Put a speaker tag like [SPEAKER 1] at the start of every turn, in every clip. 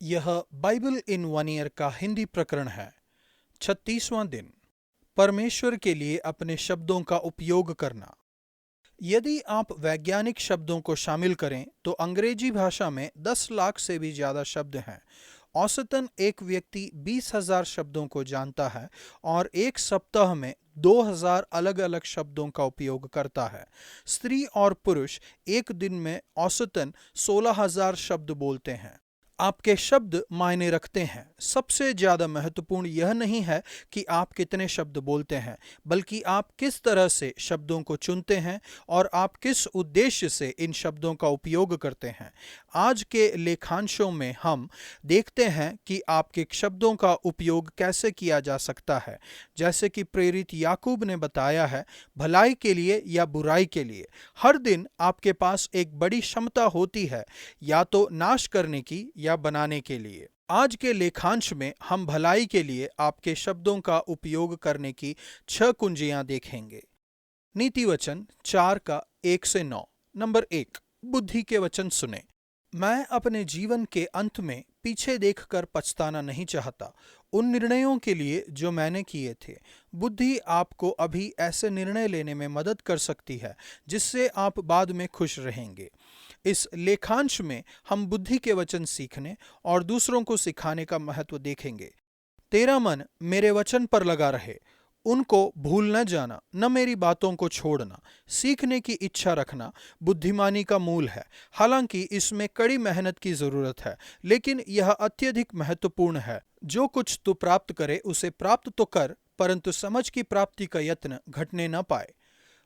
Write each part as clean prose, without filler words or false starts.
[SPEAKER 1] यह Bible in one year का हिंदी प्रकरण है। 36वां दिन, परमेश्वर के लिए अपने शब्दों का उपयोग करना। यदि आप वैज्ञानिक शब्दों को शामिल करें तो अंग्रेजी भाषा में 10 लाख से भी ज्यादा शब्द हैं। औसतन एक व्यक्ति 20,000 शब्दों को जानता है और एक सप्ताह में 2,000 अलग अलग शब्दों का उपयोग करता है। स्त्री और पुरुष एक दिन में औसतन 16,000 शब्द बोलते हैं। आपके शब्द मायने रखते हैं। सबसे ज्यादा महत्वपूर्ण यह नहीं है कि आप कितने शब्द बोलते हैं, बल्कि आप किस तरह से शब्दों को चुनते हैं और आप किस उद्देश्य से इन शब्दों का उपयोग करते हैं। आज के लेखांशों में हम देखते हैं कि आपके शब्दों का उपयोग कैसे किया जा सकता है। जैसे कि प्रेरित याकूब ने बताया है, भलाई के लिए या बुराई के लिए। हर दिन आपके पास एक बड़ी क्षमता होती है, या तो नाश करने की या बनाने के लिए। आज के लेखांश में हम भलाई के लिए आपके शब्दों का उपयोग करने की 6 कुंजियां देखेंगे। नीति वचन 4 का 1 से 9। नंबर 1, बुद्धि के वचन सुने। मैं अपने जीवन के अंत में पीछे देखकर पछताना नहीं चाहता उन निर्णयों के लिए जो मैंने किए थे। बुद्धि आपको अभी ऐसे निर्णय लेने में मदद कर सकती है जिससे आप बाद में खुश रहेंगे। इस लेखांश में हम बुद्धि के वचन सीखने और दूसरों को सिखाने का महत्व देखेंगे। तेरा मन मेरे वचन पर लगा रहे, उनको भूल न जाना, न मेरी बातों को छोड़ना। सीखने की इच्छा रखना बुद्धिमानी का मूल है। हालांकि इसमें कड़ी मेहनत की जरूरत है, लेकिन यह अत्यधिक महत्वपूर्ण है। जो कुछ तू प्राप्त करे उसे प्राप्त तो कर, परंतु समझ की प्राप्ति का यत्न घटने न पाए।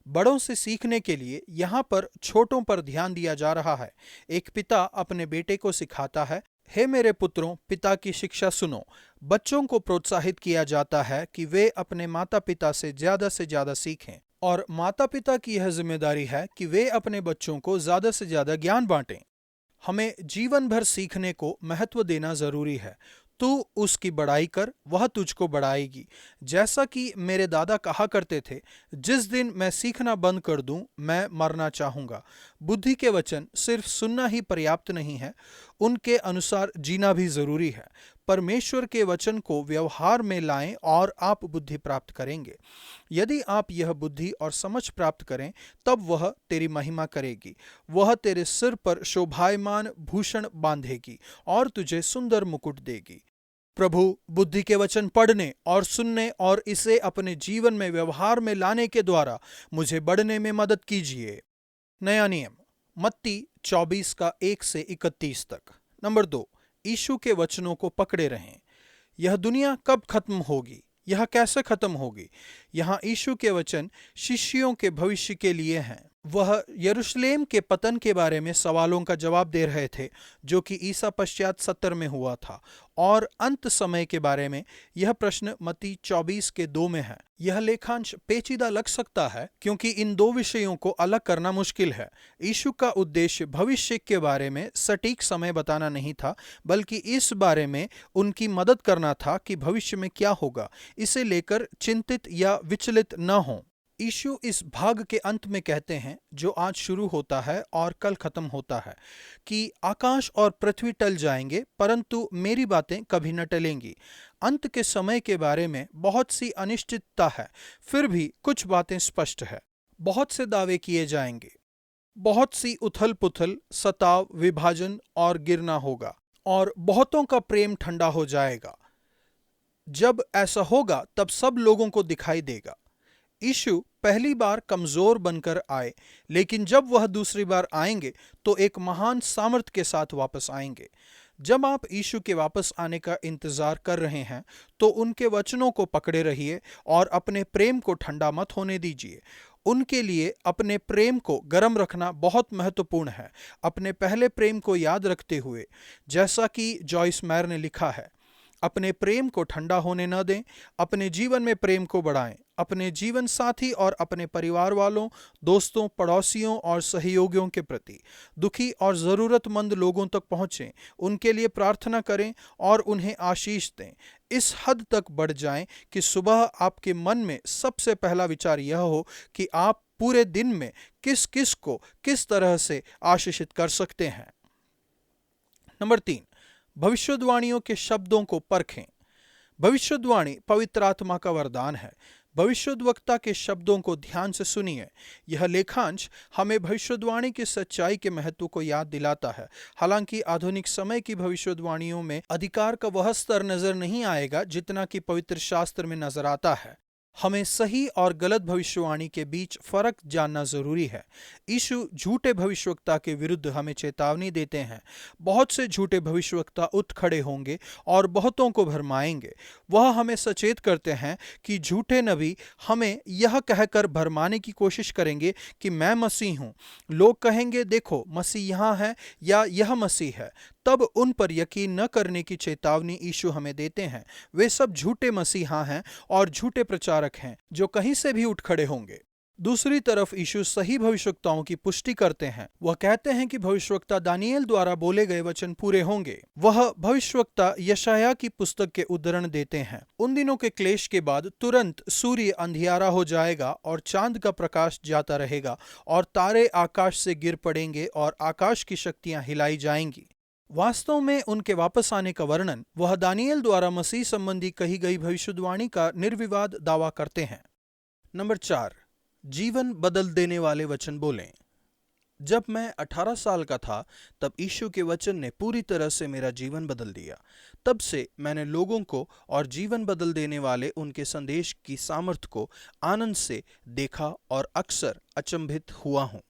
[SPEAKER 1] बड़ों से सीखने के लिए यहाँ पर छोटों पर ध्यान दिया जा रहा है। एक पिता अपने बेटे को सिखाता है, हे मेरे पुत्रों, पिता की शिक्षा सुनो। बच्चों को प्रोत्साहित किया जाता है कि वे अपने माता पिता से ज्यादा सीखें, और माता पिता की यह जिम्मेदारी है कि वे अपने बच्चों को ज्यादा से ज्यादा ज्ञान बांटें। हमें जीवन भर सीखने को महत्व देना जरूरी है। तू उसकी बड़ाई कर, वह तुझको बढ़ाएगी। जैसा कि मेरे दादा कहा करते थे, जिस दिन मैं सीखना बंद कर दूं, मैं मरना चाहूंगा। बुद्धि के वचन सिर्फ सुनना ही पर्याप्त नहीं है, उनके अनुसार जीना भी जरूरी है। परमेश्वर के वचन को व्यवहार में लाएं और आप बुद्धि प्राप्त करेंगे। यदि आप यह बुद्धि और समझ प्राप्त करें, तब वह तेरी महिमा करेगी। वह तेरे सिर पर शोभायमान भूषण बांधेगी और तुझे सुंदर मुकुट देगी। प्रभु बुद्धि के वचन पढ़ने और सुनने और इसे अपने जीवन में व्यवहार में लाने के द्वारा मुझे बढ़ने में मदद कीजिए। नया नियम, मत्ती 24 का 1 से 31 तक। नंबर 2, यीशु के वचनों को पकड़े रहें। यह दुनिया कब खत्म होगी? यह कैसे खत्म होगी? यहाँ यीशु के वचन शिष्यों के भविष्य के लिए हैं। वह यरूशलेम के पतन के बारे में सवालों का जवाब दे रहे थे जो कि ईसा पश्चात 70 में हुआ था, और अंत समय के बारे में यह प्रश्न मत्ती 24 के 2 में है। यह लेखांश पेचीदा लग सकता है क्योंकि इन दो विषयों को अलग करना मुश्किल है। यीशु का उद्देश्य भविष्य के बारे में सटीक समय बताना नहीं था, बल्कि इस बारे में उनकी मदद करना था कि भविष्य में क्या होगा, इसे लेकर चिंतित या विचलित न हों। यीशु इस भाग के अंत में कहते हैं, जो आज शुरू होता है और कल खत्म होता है, कि आकाश और पृथ्वी टल जाएंगे परंतु मेरी बातें कभी न टलेंगी। अंत के समय के बारे में बहुत सी अनिश्चितता है, फिर भी कुछ बातें स्पष्ट है। बहुत से दावे किए जाएंगे, बहुत सी उथल पुथल, सताव, विभाजन और गिरना होगा, और बहुतों का प्रेम ठंडा हो जाएगा। जब ऐसा होगा तब सब लोगों को दिखाई देगा। यीशु पहली बार कमजोर बनकर आए, लेकिन जब वह दूसरी बार आएंगे तो एक महान सामर्थ के साथ वापस आएंगे। जब आप यीशु के वापस आने का इंतजार कर रहे हैं तो उनके वचनों को पकड़े रहिए और अपने प्रेम को ठंडा मत होने दीजिए। उनके लिए अपने प्रेम को गर्म रखना बहुत महत्वपूर्ण है। अपने पहले प्रेम को याद रखते हुए, जैसा कि जॉयस मैयर ने लिखा है, अपने प्रेम को ठंडा होने न दें, अपने जीवन में प्रेम को बढ़ाएं। अपने जीवन साथी और अपने परिवार वालों, दोस्तों, पड़ोसियों और सहयोगियों के प्रति दुखी और ज़रूरतमंद लोगों तक पहुँचें, उनके लिए प्रार्थना करें और उन्हें आशीष दें। इस हद तक बढ़ जाएं कि सुबह आपके मन में सबसे पहला विचार यह हो कि आप पूरे दिन में किस किस को किस तरह से आशीषित कर सकते हैं। नंबर 3, भविष्यवाणियों के शब्दों को परखें। भविष्यवाणी पवित्र आत्मा का वरदान है। भविष्यद्वक्ता के शब्दों को ध्यान से सुनिए। यह लेखांश हमें भविष्यवाणी की सच्चाई के महत्व को याद दिलाता है। हालांकि आधुनिक समय की भविष्यवाणियों में अधिकार का वह स्तर नजर नहीं आएगा जितना कि पवित्र शास्त्र में नजर आता है। हमें सही और गलत भविष्यवाणी के बीच फर्क जानना जरूरी है। यीशु झूठे भविष्यवक्ता के विरुद्ध हमें चेतावनी देते हैं। बहुत से झूठे भविष्यवक्ता उठ खड़े होंगे और बहुतों को भरमाएंगे। वह हमें सचेत करते हैं कि झूठे नबी हमें यह कहकर भरमाने की कोशिश करेंगे कि मैं मसीह हूं। लोग कहेंगे, देखो मसीह यहाँ है या यह मसीह है। तब उन पर यकीन न करने की चेतावनी यीशु हमें देते हैं। वे सब झूठे मसीहा हैं और झूठे प्रचारक हैं जो कहीं से भी उठ खड़े होंगे। दूसरी तरफ यीशु सही भविष्यवक्ताओं की पुष्टि करते हैं। वह कहते हैं कि भविष्यवक्ता दानिएल द्वारा बोले गए वचन पूरे होंगे। वह भविष्यवक्ता यशायाह की पुस्तक के उद्धरण देते हैं। उन दिनों के क्लेश के बाद तुरंत सूर्य अंधियारा हो जाएगा और चांद का प्रकाश जाता रहेगा और तारे आकाश से गिर पड़ेंगे और आकाश की शक्तियां हिलाई जाएंगी। वास्तव में उनके वापस आने का वर्णन वह दानिएल द्वारा मसीह संबंधी कही गई भविष्यवाणी का निर्विवाद दावा करते हैं। नंबर 4, जीवन बदल देने वाले वचन बोलें। जब मैं 18 साल का था तब यीशु के वचन ने पूरी तरह से मेरा जीवन बदल दिया। तब से मैंने लोगों को और जीवन बदल देने वाले उनके संदेश की सामर्थ्य को आनंद से देखा और अक्सर अचंभित हुआ हूँ।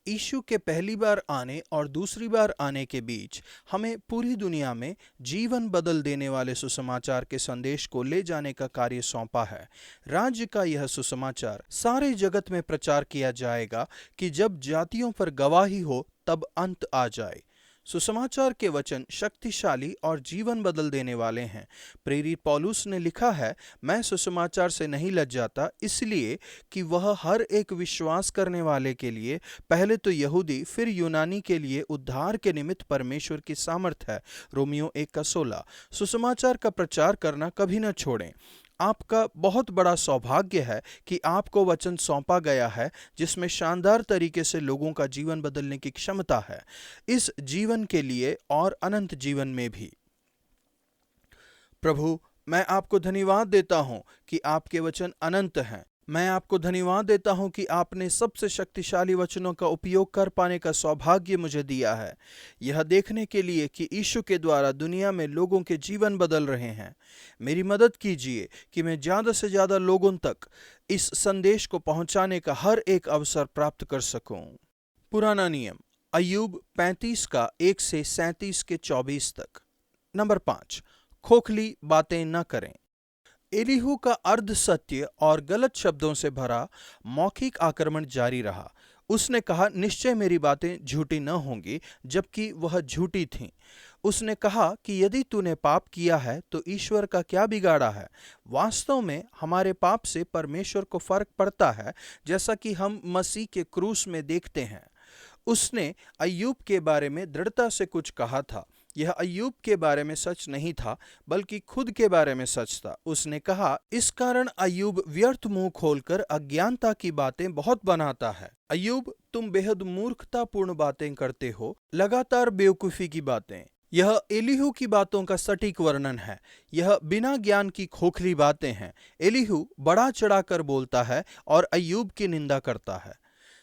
[SPEAKER 1] यीशु के पहली बार आने और दूसरी बार आने के बीच हमें पूरी दुनिया में जीवन बदल देने वाले सुसमाचार के संदेश को ले जाने का कार्य सौंपा है। राज्य का यह सुसमाचार सारे जगत में प्रचार किया जाएगा कि जब जातियों पर गवाही हो तब अंत आ जाए। सुसमाचार के वचन शक्तिशाली और जीवन बदल देने वाले हैं। प्रेरित पौलुस ने लिखा है, मैं सुसमाचार से नहीं लज जाता, इसलिए कि वह हर एक विश्वास करने वाले के लिए, पहले तो यहूदी फिर यूनानी के लिए उद्धार के निमित्त परमेश्वर की सामर्थ है। रोमियो 1:16। सुसमाचार का प्रचार करना कभी न छोड़ें। आपका बहुत बड़ा सौभाग्य है कि आपको वचन सौंपा गया है जिसमें शानदार तरीके से लोगों का जीवन बदलने की क्षमता है, इस जीवन के लिए और अनंत जीवन में भी। प्रभु, मैं आपको धन्यवाद देता हूँ कि आपके वचन अनंत हैं। मैं आपको धन्यवाद देता हूं कि आपने सबसे शक्तिशाली वचनों का उपयोग कर पाने का सौभाग्य मुझे दिया है, यह देखने के लिए कि यीशु के द्वारा दुनिया में लोगों के जीवन बदल रहे हैं। मेरी मदद कीजिए कि मैं ज़्यादा से ज़्यादा लोगों तक इस संदेश को पहुंचाने का हर एक अवसर प्राप्त कर सकूं। पुराना नियम अय्यूब 35 का 1 से 37 के 24 तक। नंबर 5, खोखली बातें न करें। एलीहू का अर्ध सत्य और गलत शब्दों से भरा मौखिक आक्रमण जारी रहा। उसने कहा, निश्चय मेरी बातें झूठी न होंगी, जबकि वह झूठी थीं। उसने कहा कि यदि तूने पाप किया है तो ईश्वर का क्या बिगाड़ा है। वास्तव में हमारे पाप से परमेश्वर को फर्क पड़ता है, जैसा कि हम मसीह के क्रूस में देखते हैं। उसने अय्यूब के बारे में दृढ़ता से कुछ कहा था। यह अय्यूब के बारे में सच नहीं था, बल्कि खुद के बारे में सच था। उसने कहा, इस कारण अय्यूब व्यर्थ मुंह खोलकर अज्ञानता की बातें बहुत बनाता है। अय्यूब, तुम बेहद मूर्खतापूर्ण बातें करते हो, लगातार बेवकूफी की बातें। यह एलीहू की बातों का सटीक वर्णन है। यह बिना ज्ञान की खोखली बातें हैं। एलीहू बड़ा चढ़ाकर बोलता है और अय्यूब की निंदा करता है।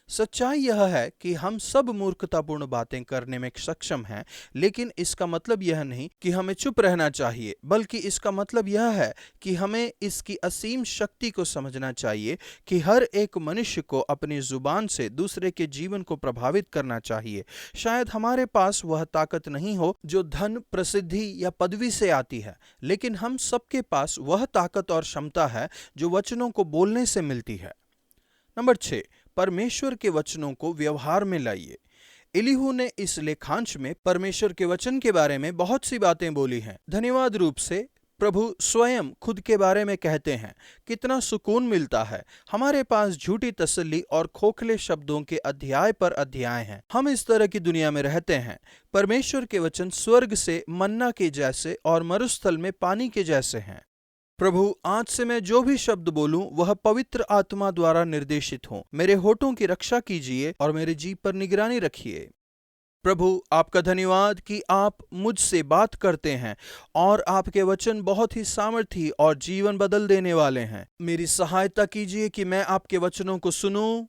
[SPEAKER 1] सच्चाई यह है कि हम सब मूर्खतापूर्ण बातें करने में सक्षम हैं, लेकिन इसका मतलब यह नहीं कि हमें चुप रहना चाहिए, बल्कि इसका मतलब यह है कि हमें इसकी असीम शक्ति को समझना चाहिए कि हर एक मनुष्य को अपनी जुबान से दूसरे के जीवन को प्रभावित करना चाहिए। शायद हमारे पास वह ताकत नहीं हो जो धन, प्रसिद्धि या पदवी से आती है, लेकिन हम सबके पास वह ताकत और क्षमता है जो वचनों को बोलने से मिलती है। नंबर 6, परमेश्वर के वचनों को व्यवहार में लाइए। एलीहू ने इस लेखांश में परमेश्वर के वचन के बारे में बहुत सी बातें बोली हैं। धन्यवाद रूप से प्रभु स्वयं खुद के बारे में कहते हैं। कितना सुकून मिलता है। हमारे पास झूठी तसल्ली और खोखले शब्दों के अध्याय पर अध्याय हैं। हम इस तरह की दुनिया में रहते हैं। परमेश्वर के वचन स्वर्ग से मन्ना के जैसे और मरुस्थल में पानी के जैसे हैं। प्रभु, आज से मैं जो भी शब्द बोलूं वह पवित्र आत्मा द्वारा निर्देशित हो। मेरे होठों की रक्षा कीजिए और मेरे जीभ पर निगरानी रखिए। प्रभु, आपका धन्यवाद कि आप मुझसे बात करते हैं और आपके वचन बहुत ही सामर्थी और जीवन बदल देने वाले हैं। मेरी सहायता कीजिए कि मैं आपके वचनों को सुनूं,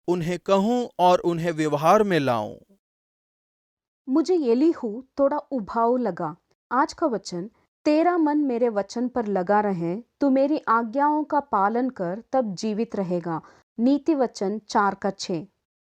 [SPEAKER 1] उन्हें कहूं और उन्हें व्यवहार में लाऊं।
[SPEAKER 2] मुझे येलीहू थोड़ा उबाऊ लगा। आज का वचन, तेरा मन मेरे वचन पर लगा रहे, तू मेरी आज्ञाओं का पालन कर, तब जीवित रहेगा। नीति वचन 4 का 6।